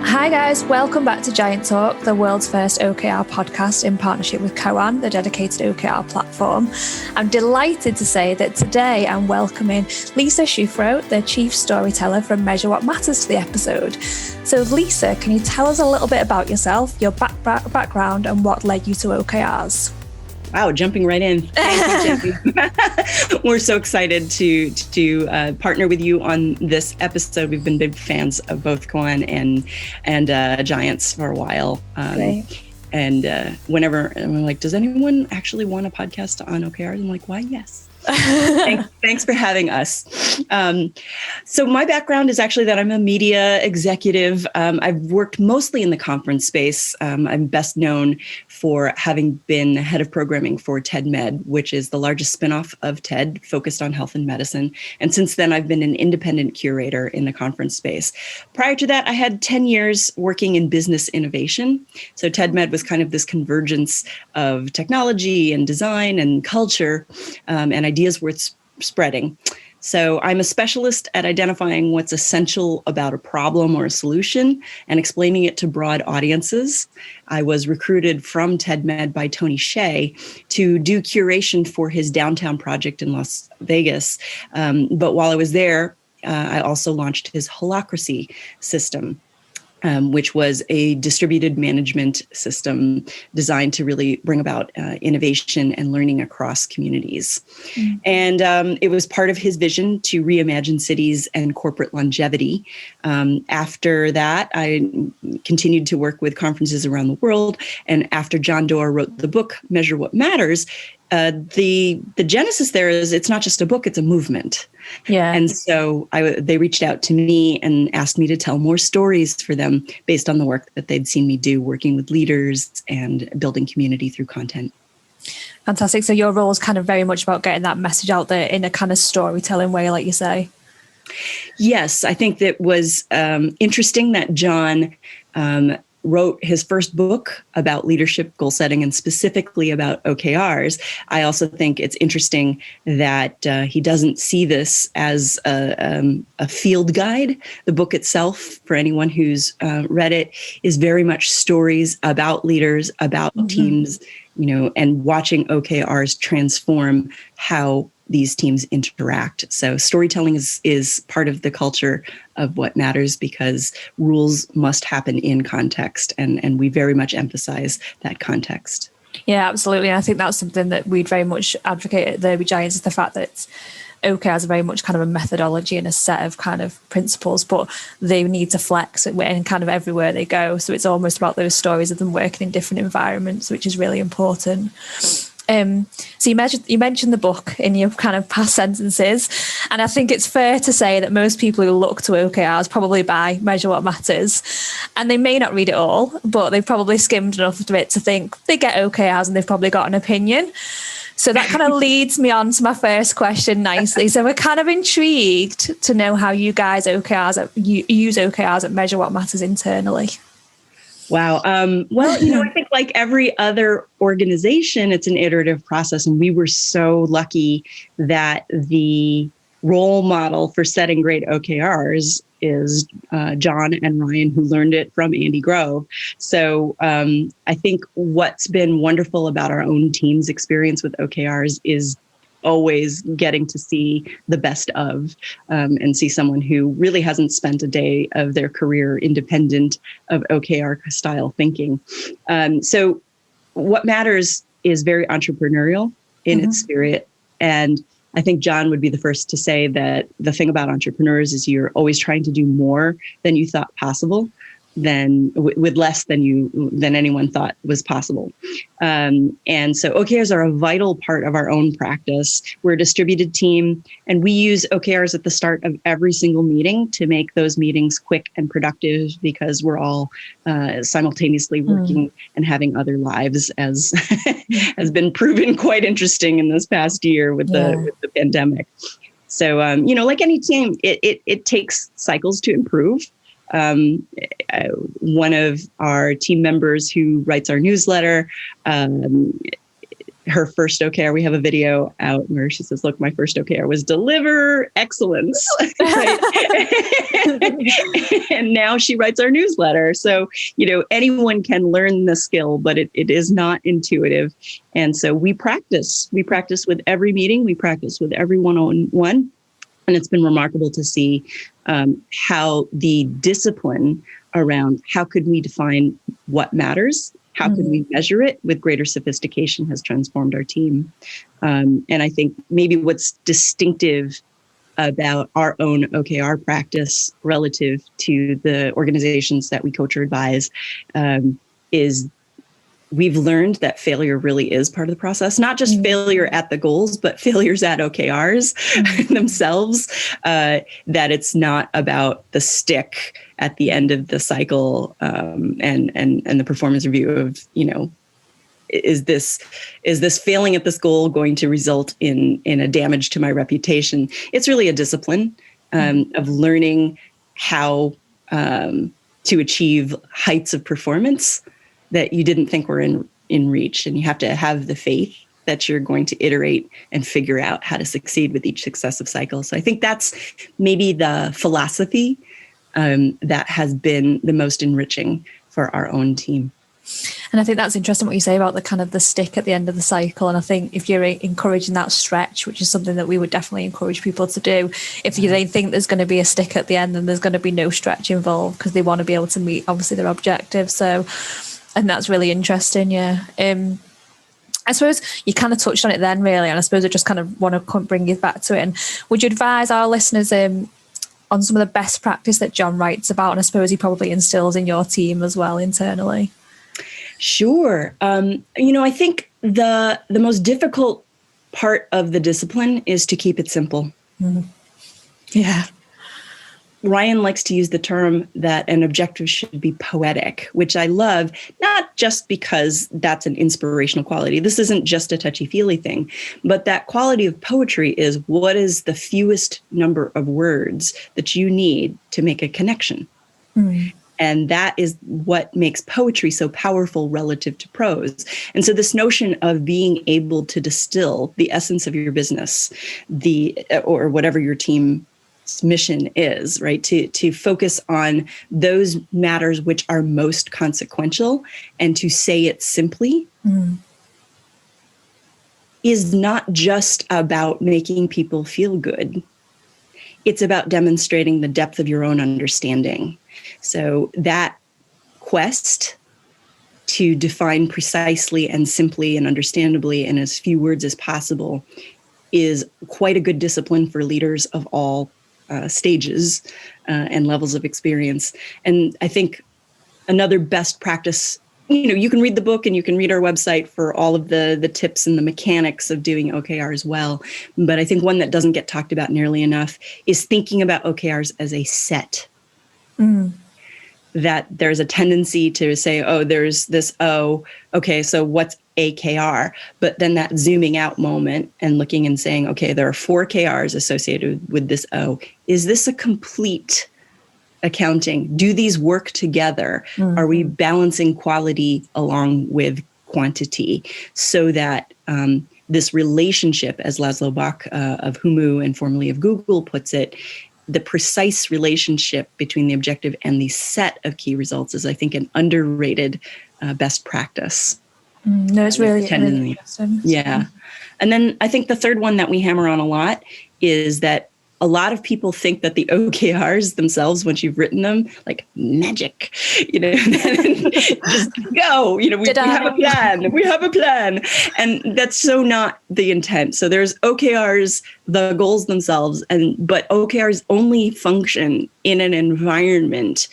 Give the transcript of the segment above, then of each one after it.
Hi guys, welcome back to Giant Talk, the world's first OKR podcast in partnership with Koan, the dedicated OKR platform. I'm delighted to say that today I'm welcoming Lisa Shufro, the Chief Storyteller from Measure What Matters, to the episode. So Lisa, can you tell us a little bit about yourself, your background and what led you to OKRs? Wow, jumping right in. Thank you, Jesse. We're so excited to partner with you on this episode. We've been big fans of both Koan and Giants for a while. Great. And whenever I'm like, does anyone actually want a podcast on OKRs? I'm like, why? Yes. Thanks for having us. So my background is actually that I'm a media executive. I've worked mostly in the conference space. I'm best known for having been head of programming for TED Med, which is the largest spinoff of TED, focused on health and medicine. And since then, I've been an independent curator in the conference space. Prior to that, I had 10 years working in business innovation. So TED Med was kind of this convergence of technology and design and culture, and ideas worth spreading. So I'm a specialist at identifying what's essential about a problem or a solution and explaining it to broad audiences. I was recruited from TED Med by Tony Hsieh to do curation for his downtown project in Las Vegas. But while I was there, I also launched his Holacracy system, which was a distributed management system designed to really bring about innovation and learning across communities. Mm-hmm. And it was part of his vision to reimagine cities and corporate longevity. After that, I continued to work with conferences around the world. And after John Doerr wrote the book, Measure What Matters, the genesis there is it's not just a book, it's a movement. Yeah. And so they reached out to me and asked me to tell more stories for them based on the work that they'd seen me do, working with leaders and building community through content. Fantastic. So your role is kind of very much about getting that message out there in a kind of storytelling way, like you say. Yes, I think that was interesting that John wrote his first book about leadership goal setting and specifically about OKRs. I also think it's interesting that he doesn't see this as a field guide. The book itself, for anyone who's read it, is very much stories about leaders, about teams, and watching OKRs transform how these teams interact. So storytelling is part of the culture of what matters because rules must happen in context. And we very much emphasize that context. Yeah, absolutely. And I think that's something that we'd very much advocate at the Giants, is the fact that OKRs are very much kind of a methodology and a set of kind of principles, but they need to flex in kind of everywhere they go. So it's almost about those stories of them working in different environments, which is really important. So you mentioned the book in your kind of past sentences, and I think it's fair to say that most people who look to OKRs probably buy Measure What Matters, and they may not read it all, but they've probably skimmed enough of it to think they get OKRs and they've probably got an opinion. So that kind of leads me on to my first question nicely. So we're kind of intrigued to know how you guys use OKRs at Measure What Matters internally. Wow. Well, I think like every other organization, it's an iterative process. And we were so lucky that the role model for setting great OKRs is John and Ryan, who learned it from Andy Grove. So I think what's been wonderful about our own team's experience with OKRs is always getting to see the best of and see someone who really hasn't spent a day of their career independent of OKR style thinking. So what matters is very entrepreneurial in its spirit. And I think John would be the first to say that the thing about entrepreneurs is you're always trying to do more than you thought possible, with less than anyone thought was possible. And so OKRs are a vital part of our own practice. We're a distributed team, and we use OKRs at the start of every single meeting to make those meetings quick and productive because we're all simultaneously working and having other lives, as has been proven quite interesting in this past year with the pandemic. So, like any team, it takes cycles to improve. One of our team members who writes our newsletter her first OKR, we have a video out where she says, look, my first OKR was deliver excellence. And now she writes our newsletter. So, anyone can learn the skill, but it is not intuitive. And so we practice with every meeting. We practice with every one-on-one. And it's been remarkable to see how the discipline around how could we define what matters, how could we measure it with greater sophistication has transformed our team. And I think maybe what's distinctive about our own OKR practice relative to the organizations that we coach or advise is we've learned that failure really is part of the process, not just failure at the goals, but failures at OKRs themselves, that it's not about the stick at the end of the cycle and the performance review of, is this failing at this goal going to result in a damage to my reputation? It's really a discipline of learning how to achieve heights of performance that you didn't think were in reach. And you have to have the faith that you're going to iterate and figure out how to succeed with each successive cycle. So I think that's maybe the philosophy that has been the most enriching for our own team. And I think that's interesting what you say about the kind of the stick at the end of the cycle. And I think if you're encouraging that stretch, which is something that we would definitely encourage people to do, if you don't think there's going to be a stick at the end, then there's going to be no stretch involved because they want to be able to meet obviously their objectives. So, and that's really interesting. Yeah. I suppose you kind of touched on it then really. And I suppose I just kind of want to bring you back to it. And would you advise our listeners on some of the best practice that John writes about? And I suppose he probably instills in your team as well internally. Sure. I think the most difficult part of the discipline is to keep it simple. Mm-hmm. Yeah. Ryan likes to use the term that an objective should be poetic, which I love, not just because that's an inspirational quality. This isn't just a touchy-feely thing, but that quality of poetry is what is the fewest number of words that you need to make a connection. Mm. And that is what makes poetry so powerful relative to prose. And so this notion of being able to distill the essence of your business, or whatever your team's mission is, right? To focus on those matters which are most consequential and to say it simply is not just about making people feel good. It's about demonstrating the depth of your own understanding. So that quest to define precisely and simply and understandably in as few words as possible is quite a good discipline for leaders of all stages and levels of experience. And I think another best practice, you can read the book and you can read our website for all of the tips and the mechanics of doing OKR as well. But I think one that doesn't get talked about nearly enough is thinking about OKRs as a set. That there's a tendency to say, there's this okay, so what's a KR? But then that zooming out moment and looking and saying, okay, there are 4 KRs associated with this O. Is this a complete accounting? Do these work together? Mm-hmm. Are we balancing quality along with quantity so that this relationship, as Laszlo Bock of Humu and formerly of Google puts it, the precise relationship between the objective and the set of key results is, I think, an underrated best practice. No, it's really interesting. Yeah. And then I think the third one that we hammer on a lot is that a lot of people think that the OKRs themselves, once you've written them, like magic, just go, we have a plan, And that's so not the intent. So there's OKRs, the goals themselves, but OKRs only function in an environment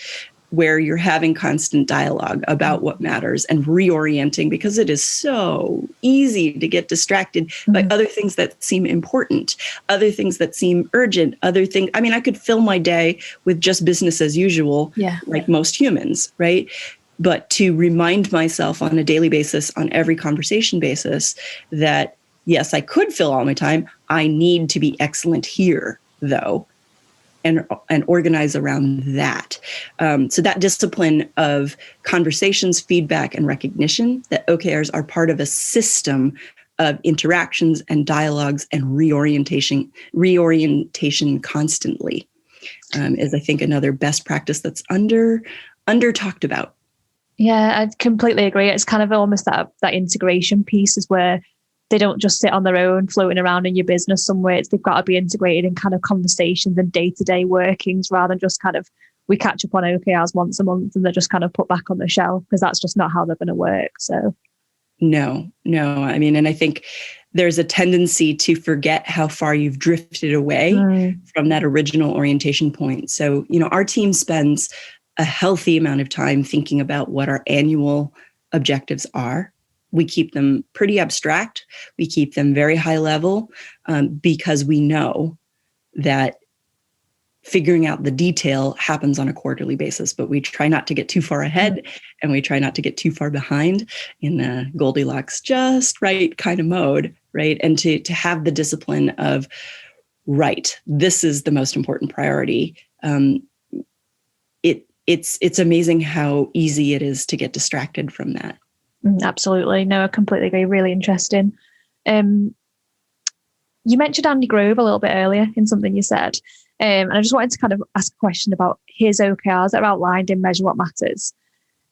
where you're having constant dialogue about what matters and reorienting, because it is so easy to get distracted by other things that seem important, other things that seem urgent, other things. I mean, I could fill my day with just business as usual, like most humans, right? But to remind myself on a daily basis, on every conversation basis, that yes, I could fill all my time. I need to be excellent here, though. And organize around that. So that discipline of conversations, feedback, and recognition, that OKRs are part of a system of interactions and dialogues and reorientation constantly is, I think, another best practice that's under talked about. Yeah, I completely agree. It's kind of almost that integration piece is where they don't just sit on their own floating around in your business somewhere. They've got to be integrated in kind of conversations and day-to-day workings rather than just kind of we catch up on OKRs once a month and they're just kind of put back on the shelf, because that's just not how they're going to work. So no. I mean, and I think there's a tendency to forget how far you've drifted away from that original orientation point. So, our team spends a healthy amount of time thinking about what our annual objectives are. We keep them pretty abstract. We keep them very high level because we know that figuring out the detail happens on a quarterly basis, but we try not to get too far ahead and we try not to get too far behind in the Goldilocks just right kind of mode, right? And to have the discipline of, right, this is the most important priority. It's amazing how easy it is to get distracted from that. Absolutely. No, I completely agree. Really interesting. You mentioned Andy Grove a little bit earlier in something you said. And I just wanted to kind of ask a question about his OKRs that are outlined in Measure What Matters.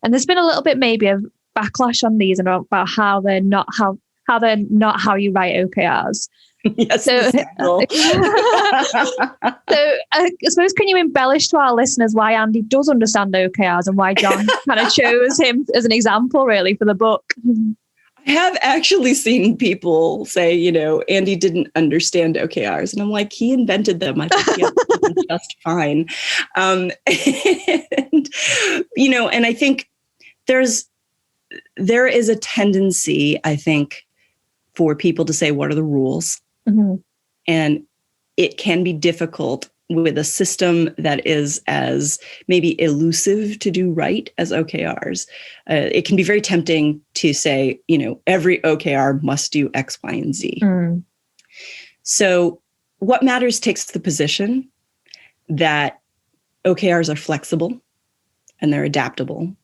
And there's been a little bit maybe of backlash on these and about how they're not how you write OKRs. Yes. So I suppose, can you embellish to our listeners why Andy does understand OKRs and why John kind of chose him as an example really for the book? I have actually seen people say, Andy didn't understand OKRs. And I'm like, he invented them. I think he understood them just fine. And I think there is a tendency, I think, for people to say, what are the rules? Mm-hmm. And it can be difficult with a system that is as maybe elusive to do right as OKRs. It can be very tempting to say, every OKR must do X, Y, and Z. So What Matters takes the position that OKRs are flexible and they're adaptable,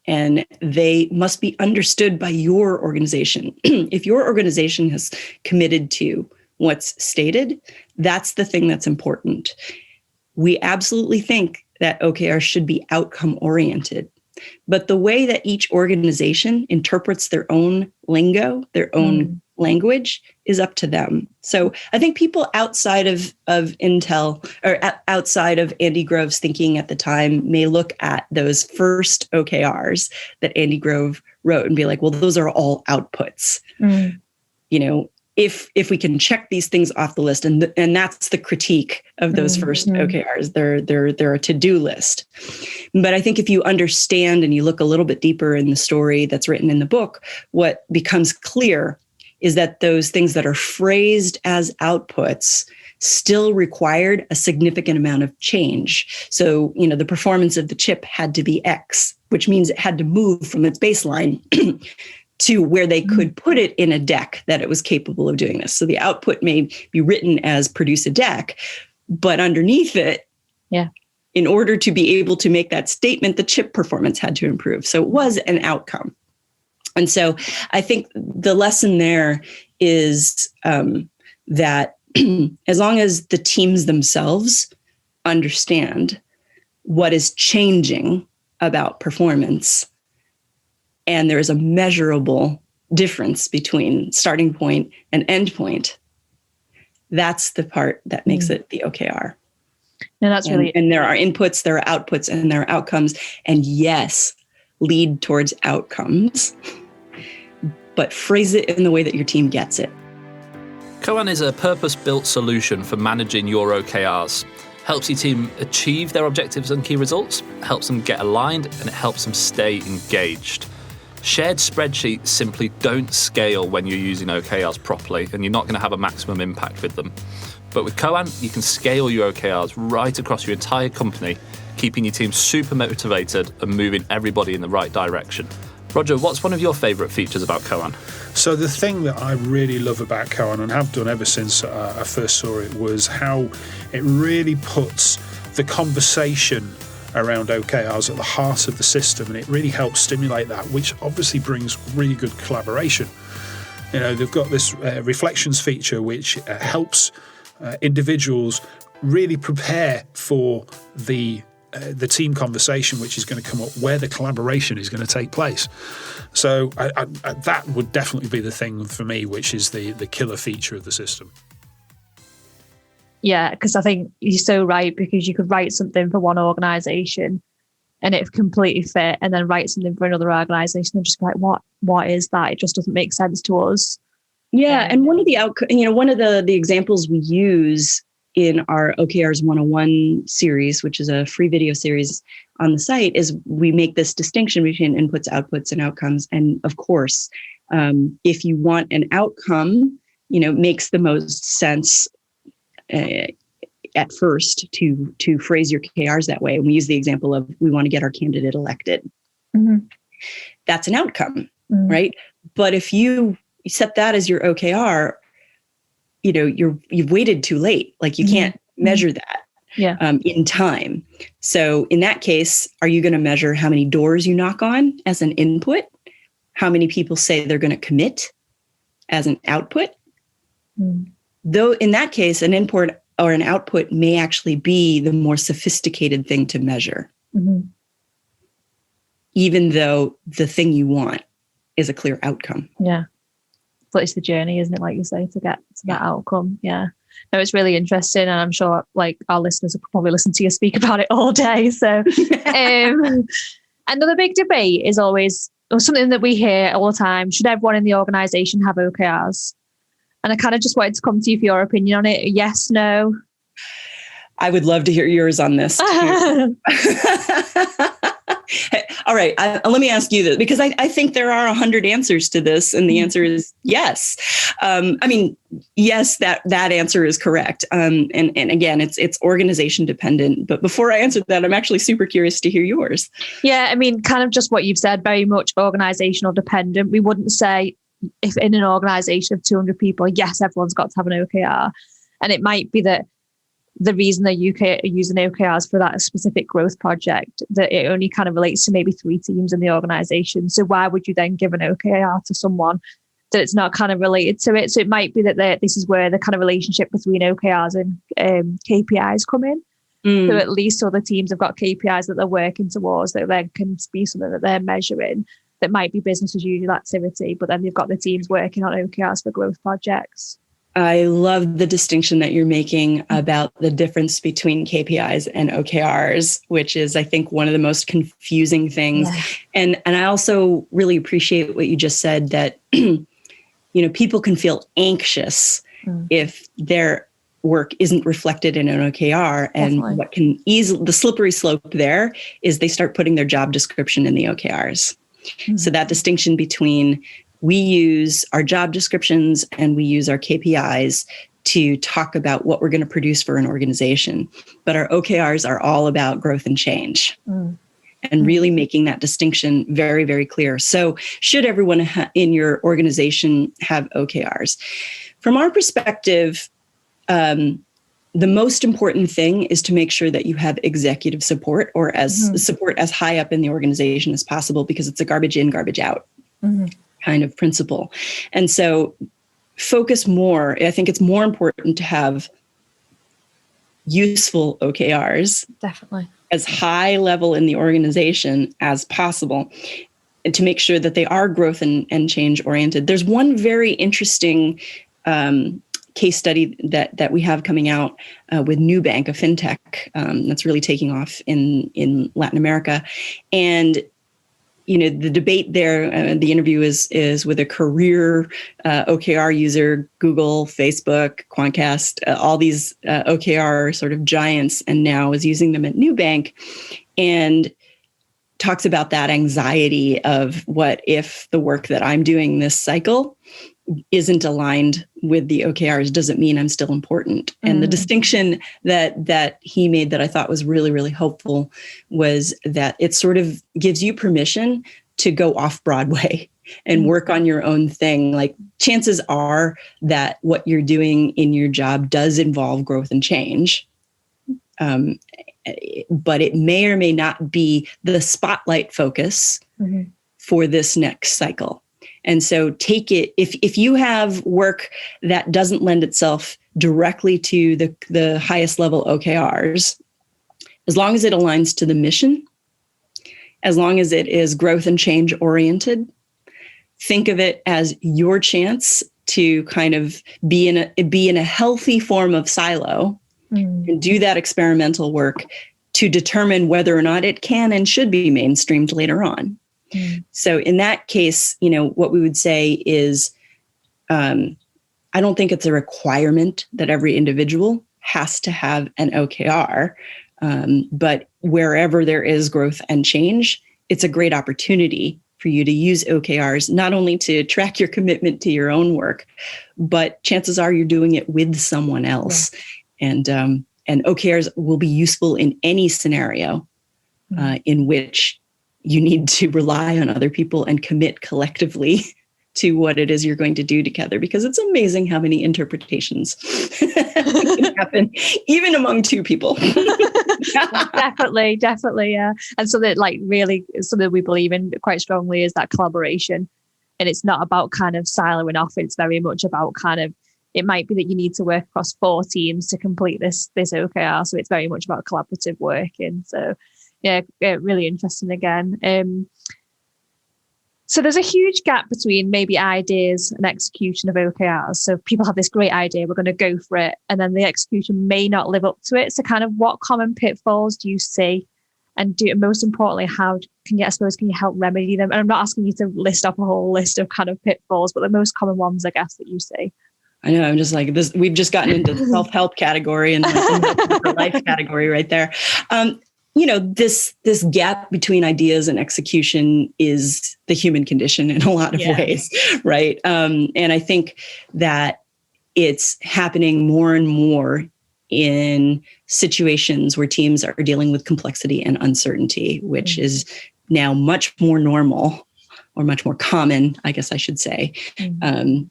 and they must be understood by your organization. If your organization has committed to what's stated, that's the thing that's important. We absolutely think that OKRs should be outcome oriented, but the way that each organization interprets their own lingo, their own language, is up to them. So I think people outside of Intel or outside of Andy Grove's thinking at the time may look at those first OKRs that Andy Grove wrote and be like, well, those are all outputs. If we can check these things off the list, and that's the critique of those first OKRs, they're a to-do list. But I think if you understand and you look a little bit deeper in the story that's written in the book, what becomes clear is that those things that are phrased as outputs still required a significant amount of change. So, the performance of the chip had to be X, which means it had to move from its baseline to where they could put it in a deck that it was capable of doing this. So the output may be written as produce a deck, but underneath it, in order to be able to make that statement, the chip performance had to improve. So it was an outcome. And so I think the lesson there is that as long as the teams themselves understand what is changing about performance, and there is a measurable difference between starting point and end point, that's the part that makes it the OKR. No, that's really... And there are inputs, there are outputs, and there are outcomes. And yes, lead towards outcomes, but phrase it in the way that your team gets it. Koan is a purpose-built solution for managing your OKRs. Helps your team achieve their objectives and key results, helps them get aligned, and it helps them stay engaged. Shared spreadsheets simply don't scale when you're using OKRs properly, and you're not going to have a maximum impact with them. But with Koan, you can scale your OKRs right across your entire company, keeping your team super motivated and moving everybody in the right direction. Roger, what's one of your favourite features about Koan? So the thing that I really love about Koan, and have done ever since I first saw it, was how it really puts the conversation around OKRs at the heart of the system, and it really helps stimulate that, which obviously brings really good collaboration. They've got this reflections feature which helps individuals really prepare for the team conversation which is going to come up, where the collaboration is going to take place. So that would definitely be the thing for me, which is the killer feature of the system. Yeah, because I think you're so right, because you could write something for one organisation and it completely fit, and then write something for another organisation and just be like, what is that? It just doesn't make sense to us. Yeah, and one of the examples we use in our OKRs 101 series, which is a free video series on the site, is we make this distinction between inputs, outputs, and outcomes. And of course, if you want an outcome, makes the most sense at first to phrase your OKRs that way. And we use the example of, we want to get our candidate elected. Mm-hmm. That's an outcome, right? But if you set that as your OKR, you've waited too late. Like, you can't measure that in time. So in that case, are you going to measure how many doors you knock on as an input? How many people say they're going to commit as an output? Though in that case, an input or an output may actually be the more sophisticated thing to measure, even though the thing you want is a clear outcome. Yeah. But it's the journey, isn't it? Like you say, to get to that outcome. Yeah. No, it's really interesting. And I'm sure like our listeners will probably listen to you speak about it all day. So another big debate is always, or something that we hear all the time, should everyone in the organisation have OKRs? And I kind of just wanted to come to you for your opinion on it. Yes, no? I would love to hear yours on this too. All right. Let me ask you this, because I think there are 100 answers to this. And the answer is yes. Yes, that answer is correct. And again, it's organization dependent. But before I answer that, I'm actually super curious to hear yours. Yeah, kind of just what you've said, very much organizational dependent. We wouldn't say, if in an organization of 200 people, yes, everyone's got to have an OKR. And it might be that the reason that UK are using OKRs for that specific growth project, that it only kind of relates to maybe 3 teams in the organization. So why would you then give an OKR to someone that it's not kind of related to it? So it might be that this is where the kind of relationship between OKRs and KPIs come in. So at least other teams have got KPIs that they're working towards, that then can be something that they're measuring. That might be business as usual activity, but then they've got the teams working on OKRs for growth projects. I love the distinction that you're making about the difference between KPIs and OKRs, which is, I think, one of the most confusing things. Yeah. And I also really appreciate what you just said, that, people can feel anxious if their work isn't reflected in an OKR. And Definitely. What can the slippery slope there is they start putting their job description in the OKRs. So that distinction between, we use our job descriptions and we use our KPIs to talk about what we're going to produce for an organization. But our OKRs are all about growth and change, and really making that distinction very, very clear. So should everyone in your organization have OKRs? From our perspective, the most important thing is to make sure that you have executive support, or support as high up in the organization as possible, because it's a garbage in, garbage out kind of principle. And so focus more. I think it's more important to have useful OKRs, definitely, as high level in the organization as possible, and to make sure that they are growth and change oriented. There's one very interesting case study that we have coming out with Nubank, a fintech that's really taking off in Latin America. And the debate there, the interview is with a career OKR user, Google, Facebook, Quantcast, all these OKR sort of giants, and now is using them at Nubank, and talks about that anxiety of, what if the work that I'm doing this cycle isn't aligned with the OKRs? Does it mean I'm still important? And the distinction that he made that I thought was really, really helpful was that it sort of gives you permission to go off Broadway and work on your own thing. Like, chances are that what you're doing in your job does involve growth and change. But it may or may not be the spotlight focus for this next cycle. And so take it, if you have work that doesn't lend itself directly to the highest level OKRs, as long as it aligns to the mission, as long as it is growth and change oriented, think of it as your chance to kind of be in a healthy form of silo and do that experimental work to determine whether or not it can and should be mainstreamed later on. So in that case, what we would say is, I don't think it's a requirement that every individual has to have an OKR, but wherever there is growth and change, it's a great opportunity for you to use OKRs, not only to track your commitment to your own work, but chances are you're doing it with someone else. Yeah. And OKRs will be useful in any scenario in which you need to rely on other people and commit collectively to what it is you're going to do together, because it's amazing how many interpretations can happen, even among two people. Definitely, yeah. And so that really something we believe in quite strongly is that collaboration. And it's not about kind of siloing off. It's very much about kind of, it might be that you need to work across 4 teams to complete this OKR. So it's very much about collaborative work. And so, yeah, really interesting again. So there's a huge gap between maybe ideas and execution of OKRs. So people have this great idea, we're going to go for it, and then the execution may not live up to it. So kind of what common pitfalls do you see? And most importantly, how can you help remedy them? And I'm not asking you to list off a whole list of kind of pitfalls, but the most common ones, I guess, that you see. I know, I'm just like this. We've just gotten into the self-help category and the life category right there. This gap between ideas and execution is the human condition in a lot of ways, right? And I think that it's happening more and more in situations where teams are dealing with complexity and uncertainty, which is now much more normal, or much more common, I guess I should say, than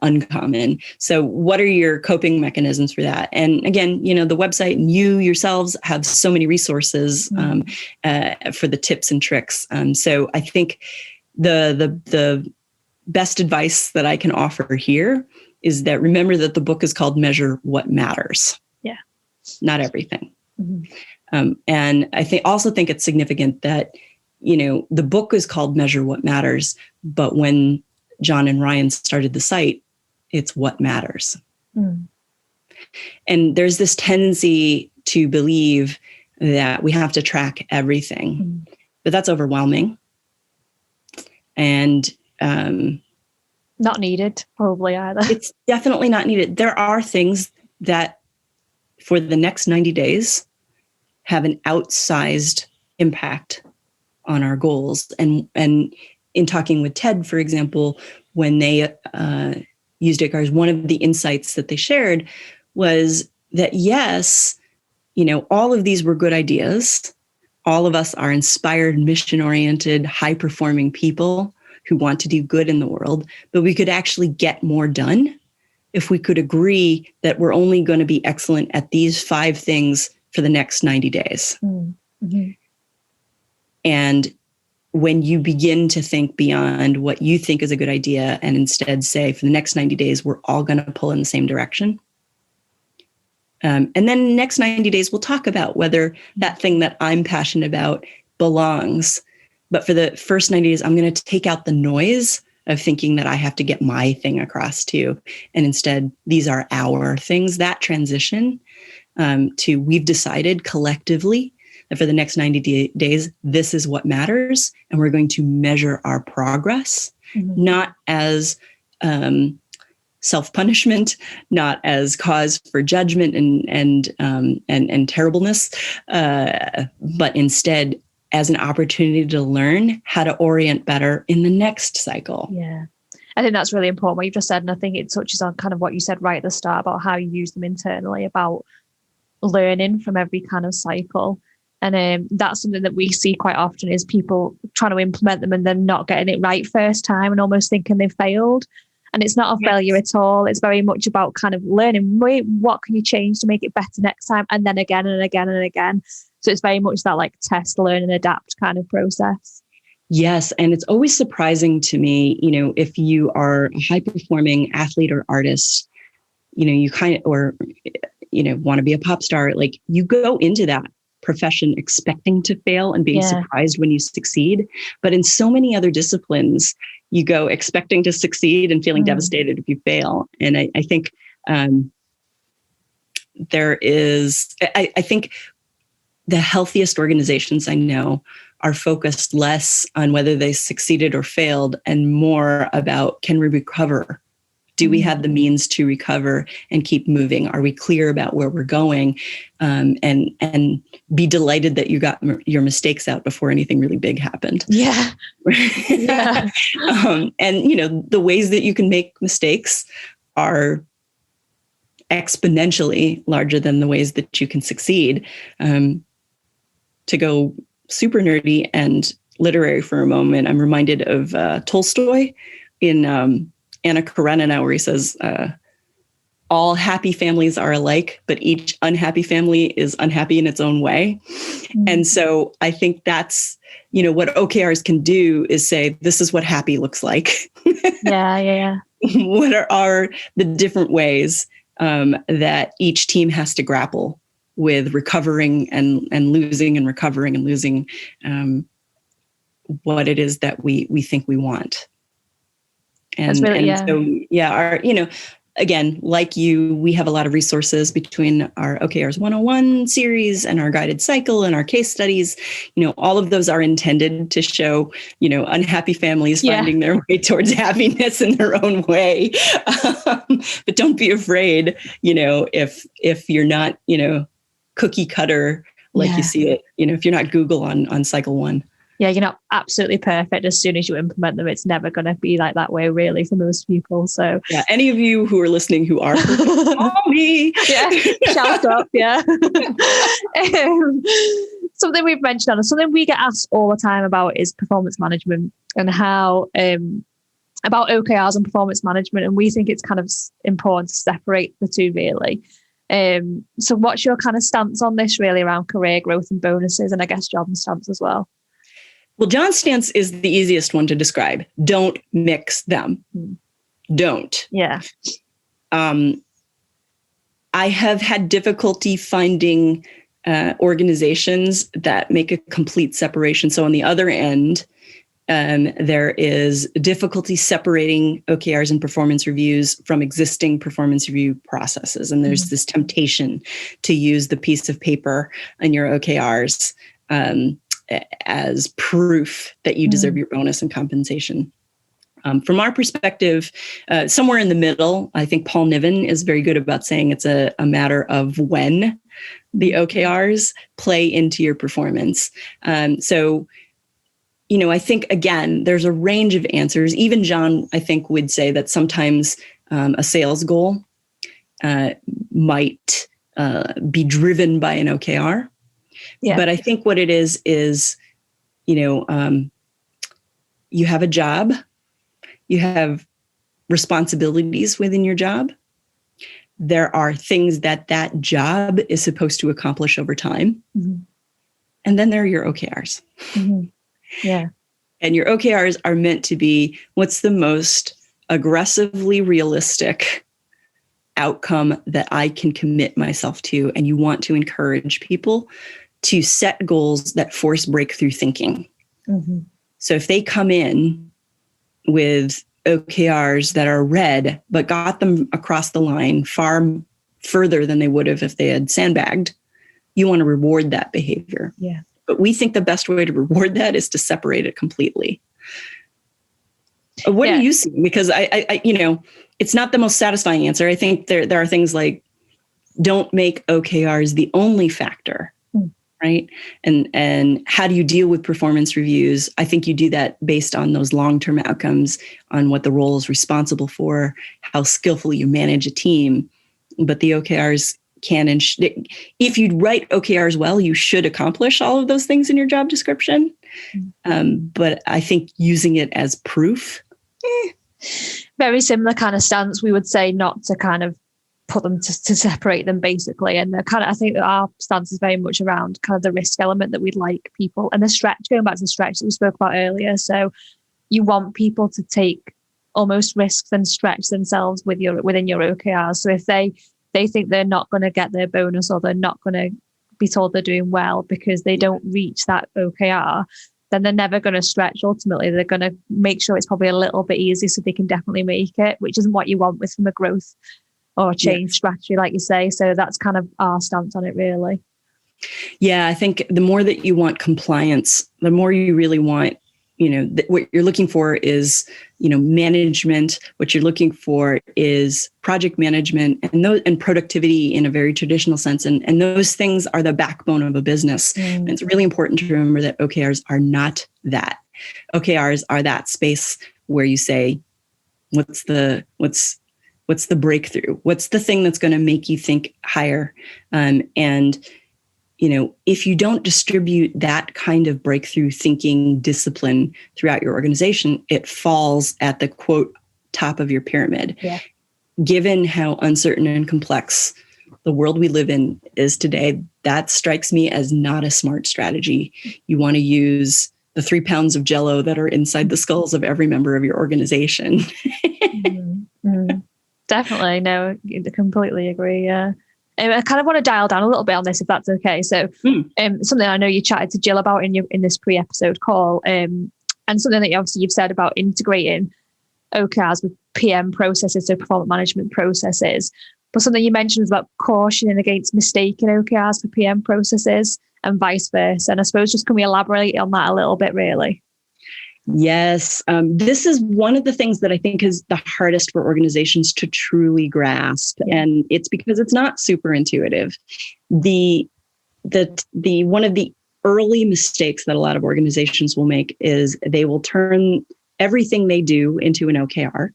uncommon. So what are your coping mechanisms for that? And again, the website and you yourselves have so many resources for the tips and tricks. So I think the best advice that I can offer here is that remember that the book is called Measure What Matters. Yeah. Not everything. And I also think it's significant that the book is called Measure What Matters, but when John and Ryan started the site, it's what matters. And there's this tendency to believe that we have to track everything, but that's overwhelming. And not needed, probably either. It's definitely not needed. There are things that for the next 90 days have an outsized impact on our goals. And in talking with TED, for example, when they used OKRs, one of the insights that they shared was that, yes, all of these were good ideas. All of us are inspired, mission-oriented, high-performing people who want to do good in the world, but we could actually get more done if we could agree that we're only going to be excellent at these 5 things for the next 90 days. And when you begin to think beyond what you think is a good idea and instead say, for the next 90 days, we're all going to pull in the same direction. And then the next 90 days, we'll talk about whether that thing that I'm passionate about belongs. But for the first 90 days, I'm going to take out the noise of thinking that I have to get my thing across too. And instead, these are our things. That transition to we've decided collectively that for the next 90 days, this is what matters. And we're going to measure our progress, not as self-punishment, not as cause for judgment and terribleness, but instead as an opportunity to learn how to orient better in the next cycle. Yeah. I think that's really important what you've just said. And I think it touches on kind of what you said right at the start about how you use them internally, about learning from every kind of cycle. And that's something that we see quite often is people trying to implement them and then not getting it right first time and almost thinking they've failed. And it's not a failure at all. It's very much about kind of learning, what can you change to make it better next time? And then again and again and again. So it's very much that like test, learn and adapt kind of process. Yes. And it's always surprising to me, if you are a high performing athlete or artist, you kind of, or, want to be a pop star, like you go into that profession expecting to fail and being surprised when you succeed. But in so many other disciplines, you go expecting to succeed and feeling devastated if you fail. And I think I think the healthiest organizations I know are focused less on whether they succeeded or failed and more about, can we recover? Do we have the means to recover and keep moving? Are we clear about where we're going? And be delighted that you got your mistakes out before anything really big happened. Yeah. Yeah. And, the ways that you can make mistakes are exponentially larger than the ways that you can succeed. To go super nerdy and literary for a moment, I'm reminded of Tolstoy in Anna Karenina, where he says, all happy families are alike, but each unhappy family is unhappy in its own way. And so I think that's, what OKRs can do is say, this is what happy looks like. Yeah. What are the different ways that each team has to grapple with recovering and losing and recovering and losing what it is that we think we want. And, so, again, like you, we have a lot of resources between our OKRs 101 series and our guided cycle and our case studies. All of those are intended to show, unhappy families finding their way towards happiness in their own way. But don't be afraid, if you're not, cookie cutter like you see it, if you're not Google on cycle 1. Yeah, you're not absolutely perfect. As soon as you implement them, it's never going to be like that way, really, for most people. So, any of you who are listening who are perfect, call me. Shout up, something we've mentioned on, something we get asked all the time about is performance management and how about OKRs and performance management, and we think it's kind of important to separate the two, really. So, what's your kind of stance on this, really, around career growth and bonuses, and I guess job and stance as well? Well, John's stance is the easiest one to describe. Don't mix them. Don't. Yeah. I have had difficulty finding organizations that make a complete separation. So on the other end, there is difficulty separating OKRs and performance reviews from existing performance review processes. And there's this temptation to use the piece of paper in your OKRs as proof that you deserve your bonus and compensation. From our perspective, somewhere in the middle, I think Paul Niven is very good about saying it's a matter of when the OKRs play into your performance. So, I think, again, there's a range of answers. Even John, I think, would say that sometimes a sales goal might be driven by an OKR. Yeah. But I think what it is, you have a job, you have responsibilities within your job. There are things that job is supposed to accomplish over time. And then there are your OKRs. Yeah. And your OKRs are meant to be what's the most aggressively realistic outcome that I can commit myself to. And you want to encourage people to set goals that force breakthrough thinking. So if they come in with OKRs that are red, but got them across the line far further than they would have if they had sandbagged, you want to reward that behavior. Yeah. But we think the best way to reward that is to separate it completely. What do you see? Because I it's not the most satisfying answer. I think there are things like, don't make OKRs the only factor. Right. And how do you deal with performance reviews? I think you do that based on those long-term outcomes, on what the role is responsible for, how skillfully you manage a team. But the OKRs can, and if you write OKRs well, you should accomplish all of those things in your job description. But I think using it as proof. Very similar kind of stance. We would say not to kind of put them to separate them basically. And I think that our stance is very much around kind of the risk element that we'd like people, and the stretch, going back to the stretch that we spoke about earlier. So you want people to take almost risks and stretch themselves within your OKRs. So if they think they're not going to get their bonus, or they're not going to be told they're doing well because they don't reach that OKR, then they're never going to stretch. Ultimately, they're going to make sure it's probably a little bit easier so they can definitely make it, which isn't what you want from a growth or a change strategy, like you say. So that's kind of our stance on it, really. Yeah, I think the more that you want compliance, the more you really want, what you're looking for is, management. What you're looking for is project management and productivity in a very traditional sense. And those things are the backbone of a business. And it's really important to remember that OKRs are not that. OKRs are that space where you say, what's the breakthrough? What's the thing that's going to make you think higher? If you don't distribute that kind of breakthrough thinking discipline throughout your organization, it falls at the quote top of your pyramid. Yeah. Given how uncertain and complex the world we live in is today, that strikes me as not a smart strategy. You want to use the 3 pounds of Jell-O that are inside the skulls of every member of your organization. Definitely. No, I completely agree. Yeah. I kind of want to dial down a little bit on this, if that's okay. So something I know you chatted to Jill about in this pre-episode call, and something that obviously you've said about integrating OKRs with PM processes, so performance management processes. But something you mentioned was about cautioning against mistaking OKRs for PM processes and vice versa. And I suppose just can we elaborate on that a little bit, really? Yes. This is one of the things that I think is the hardest for organizations to truly grasp. Yeah. And it's because it's not super intuitive. The one of the early mistakes that a lot of organizations will make is they will turn everything they do into an OKR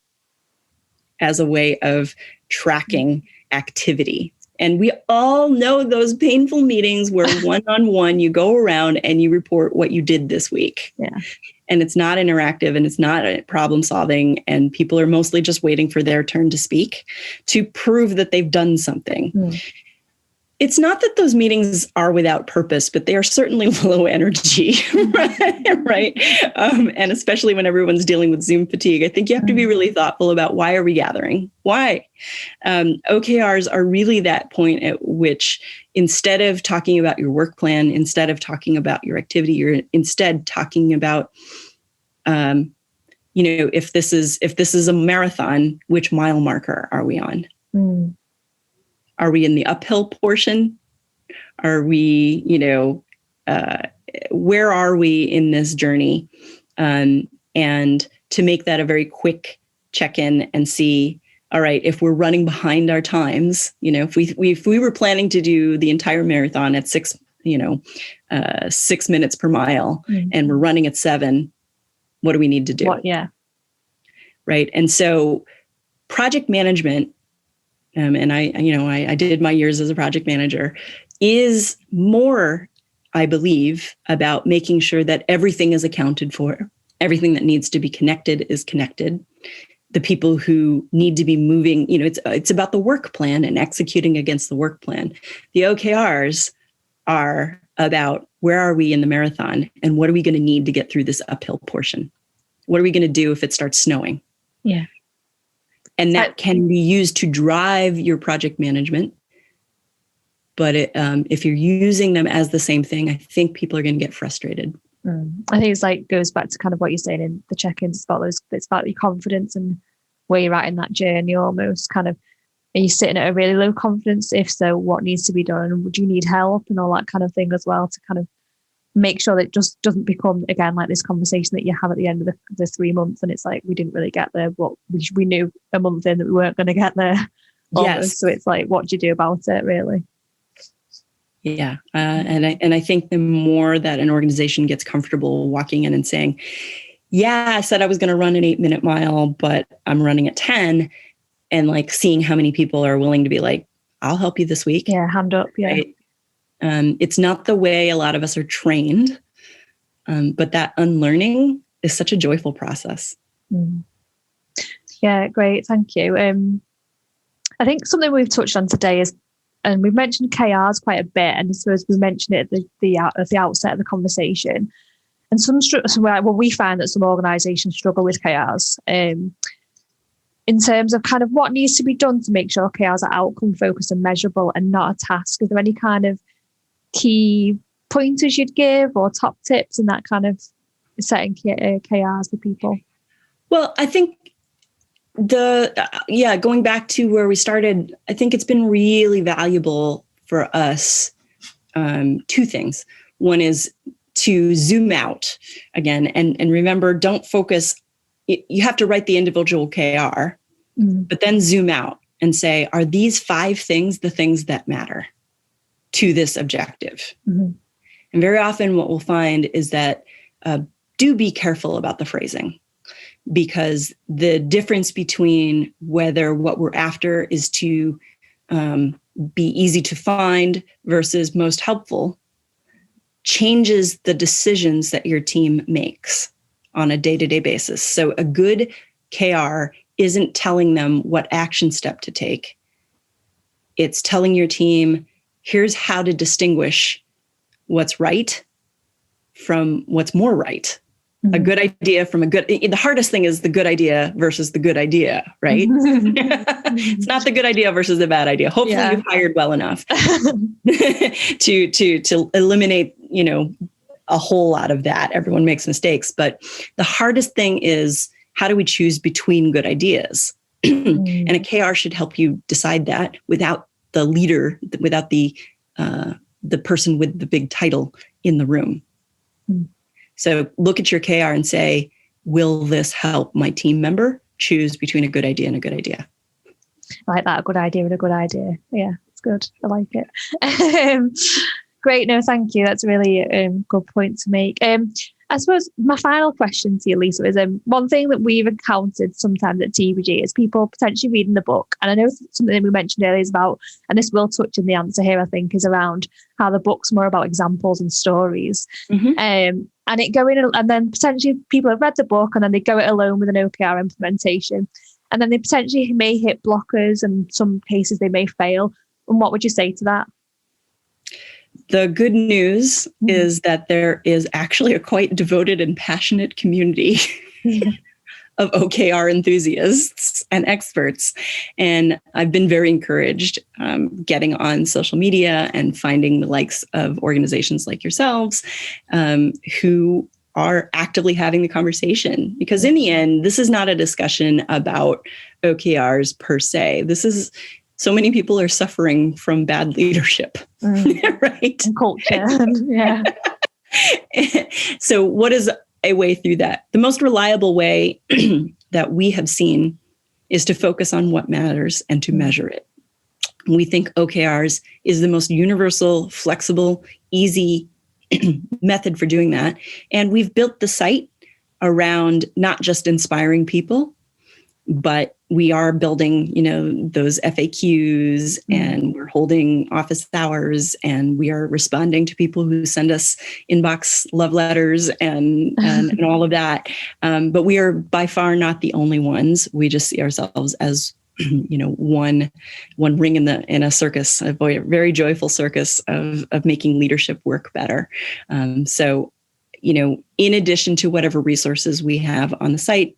as a way of tracking activity. And we all know those painful meetings where one-on-one you go around and you report what you did this week. Yeah. And it's not interactive and it's not problem solving. And people are mostly just waiting for their turn to speak to prove that they've done something. It's not that those meetings are without purpose, but they are certainly low energy, right? And especially when everyone's dealing with Zoom fatigue, I think you have to be really thoughtful about why are we gathering? Why? OKRs are really that point at which instead of talking about your work plan, instead of talking about your activity, you're instead talking about, if this is a marathon, which mile marker are we on? Are we in the uphill portion? Are we, where are we in this journey? And to make that a very quick check-in and see, all right, if we're running behind our times, if we were planning to do the entire marathon at 6 minutes per mile and we're running at 7, what do we need to do? Right. And so project management, and I did my years as a project manager, is more, I believe, about making sure that everything is accounted for. Everything that needs to be connected is connected. The people who need to be moving, it's about the work plan and executing against the work plan. The OKRs are about where are we in the marathon and what are we going to need to get through this uphill portion? What are we going to do if it starts snowing? Yeah. And that can be used to drive your project management. But if you're using them as the same thing, I think people are going to get frustrated. I think it's goes back to kind of what you're saying in the check-ins. It's about your confidence and where you're at in that journey almost. Kind of, are you sitting at a really low confidence? If so, what needs to be done? And would you need help and all that kind of thing as well to kind of make sure that it just doesn't become, again, like this conversation that you have at the end of the 3 months. And it's like, we didn't really get there. But we knew a month in that we weren't going to get there. Yes. So it's like, what do you do about it, really? Yeah. And I think the more that an organization gets comfortable walking in and saying, yeah, I said I was going to run an 8-minute mile, but I'm running at 10, and seeing how many people are willing to be like, I'll help you this week. Yeah. Hand up. Yeah. Right? It's not the way a lot of us are trained, but that unlearning is such a joyful process. Yeah, great. Thank you. I think something we've touched on today is, and we've mentioned KRs quite a bit, and I suppose we mentioned it at the outset of the conversation. And we find that some organisations struggle with KRs in terms of kind of what needs to be done to make sure KRs are outcome focused and measurable and not a task. Is there any kind of key pointers you'd give or top tips in that kind of setting KRs for people? Well, I think going back to where we started, I think it's been really valuable for us. Two things. One is to zoom out again and remember, don't focus. You have to write the individual KR, but then zoom out and say, are these 5 things the things that matter to this objective? Mm-hmm. And very often what we'll find is that do be careful about the phrasing, because the difference between whether what we're after is to be easy to find versus most helpful changes the decisions that your team makes on a day-to-day basis. So a good KR isn't telling them what action step to take. It's telling your team, here's how to distinguish what's right from what's more right. Mm-hmm. A good idea from the hardest thing is the good idea versus the good idea, right? It's not the good idea versus the bad idea. Hopefully you've hired well enough to eliminate, a whole lot of that. Everyone makes mistakes, but the hardest thing is, how do we choose between good ideas? And a KR should help you decide that without the leader, without the person with the big title in the room. So look at your KR and say, will this help my team member choose between a good idea and a good idea? I like that, a good idea and a good idea. Yeah, it's good. I like it. Great. No, thank you. That's a really good point to make. I suppose my final question to you, Lisa, is one thing that we've encountered sometimes at TBG is people potentially reading the book. And I know something that we mentioned earlier is about, and this will touch in the answer here, I think, is around how the book's more about examples and stories. Mm-hmm. And it go in, and then potentially people have read the book and then they go it alone with an OKR implementation. And then they potentially may hit blockers, and in some cases they may fail. And what would you say to that? The good news is that there is actually a quite devoted and passionate community of OKR enthusiasts and experts. And I've been very encouraged getting on social media and finding the likes of organizations like yourselves who are actively having the conversation. Because in the end, this is not a discussion about OKRs per se. This is, so many people are suffering from bad leadership, right? And culture, yeah. So what is a way through that? The most reliable way that we have seen is to focus on what matters and to measure it. We think OKRs is the most universal, flexible, easy method for doing that. And we've built the site around not just inspiring people, but we are building, those FAQs, and we're holding office hours, and we are responding to people who send us inbox love letters and all of that. But we are by far not the only ones. We just see ourselves as, one ring in a circus, a very joyful circus of making leadership work better. So, in addition to whatever resources we have on the site,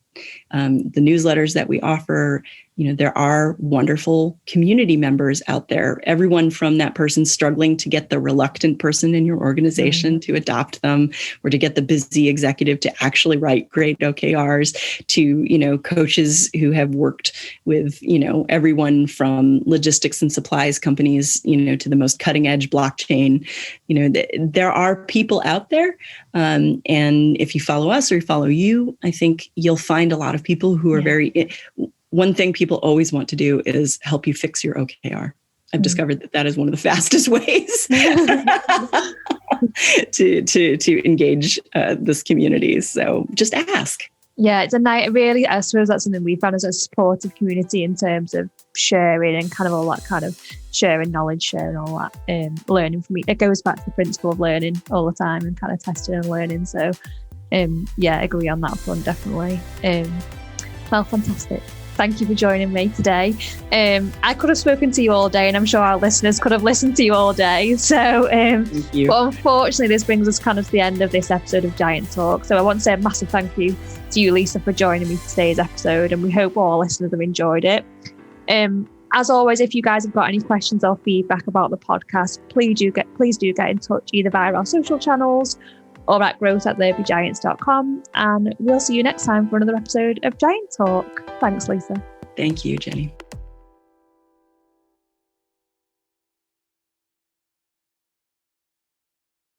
the newsletters that we offer, there are wonderful community members out there. Everyone from that person struggling to get the reluctant person in your organization to adopt them, or to get the busy executive to actually write great OKRs, to, coaches who have worked with, everyone from logistics and supplies companies, to the most cutting edge blockchain. There are people out there. And if you follow us or you follow you, I think you'll find a lot of people who are one thing people always want to do is help you fix your OKR. I've discovered that is one of the fastest ways to engage this community. So just ask. Yeah, it's a night. Really, I suppose that's something we found as a supportive community in terms of sharing and kind of all that kind of sharing knowledge, sharing all that, learning from each. It goes back to the principle of learning all the time and kind of testing and learning. So, agree on that front, definitely. Well, fantastic. thank you for joining me today. I could have spoken to you all day, and I'm sure our listeners could have listened to you all day. So, Thank you. But unfortunately, this brings us kind of to the end of this episode of Giant Talk. So I want to say a massive thank you to you, Lisa, for joining me for today's episode, and we hope all listeners have enjoyed it. As always, if you guys have got any questions or feedback about the podcast, please do get in touch either via our social channels or at growth@thebygiants.com. And we'll see you next time for another episode of Giant Talk. Thanks, Lisa. Thank you, Jenny.